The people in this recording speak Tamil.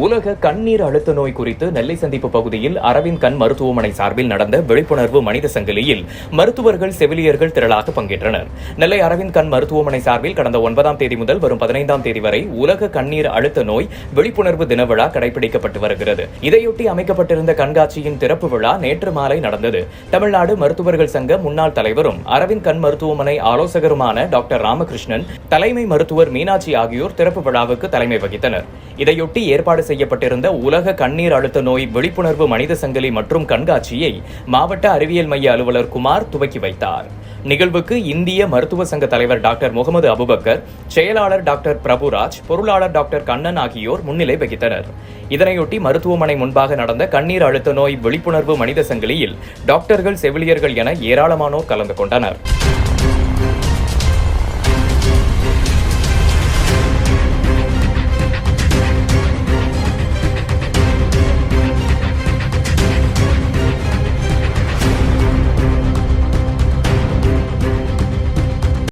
உலக கண்ணீர் அழுத்த நோய் குறித்து நெல்லை சந்திப்பு பகுதியில் அரவிந்த் கண் மருத்துவமனை சார்பில் நடந்த விழிப்புணர்வு மனித சங்கிலியில் மருத்துவர்கள் செவிலியர்கள் திரளாக பங்கேற்றனர். நெல்லை அரவிந்த் கண் மருத்துவமனை சார்பில் கடந்த 9ஆம் தேதி முதல் வரும் 15ஆம் தேதி வரை உலக கண்ணீர் அழுத்த நோய் விழிப்புணர்வு தின விழா கடைபிடிக்கப்பட்டு வருகிறது. இதையொட்டி அமைக்கப்பட்டிருந்த கண்காட்சியின் திறப்பு விழா நேற்று மாலை நடந்தது. தமிழ்நாடு மருத்துவர்கள் சங்க முன்னாள் தலைவரும் அரவிந்த் கண் மருத்துவமனை ஆலோசகருமான டாக்டர் ராமகிருஷ்ணன், தலைமை மருத்துவர் மீனாட்சி ஆகியோர் திறப்பு விழாவுக்கு தலைமை வகித்தனர். இதையொட்டி ஏற்பாடு செய்யப்பட்டிருந்த உலக கண்ணீர் அழுத்த நோய் விழிப்புணர்வு மனித சங்கிலி மற்றும் கண்காட்சியை மாவட்ட அறிவியல் மைய அலுவலர் குமார் துவக்கி வைத்தார். நிகழ்வுக்கு இந்திய மருத்துவ சங்க தலைவர் டாக்டர் முகமது அபுபக்கர், செயலாளர் டாக்டர் பிரபுராஜ், பொருளாளர் டாக்டர் கண்ணன் ஆகியோர் முன்னிலை வகித்தனர். இதனையொட்டி மருத்துவமனை முன்பாக நடந்த கண்ணீர் அழுத்த நோய் விழிப்புணர்வு மனித சங்கிலியில் டாக்டர்கள், செவிலியர்கள் என ஏராளமானோர் கலந்து கொண்டனர்.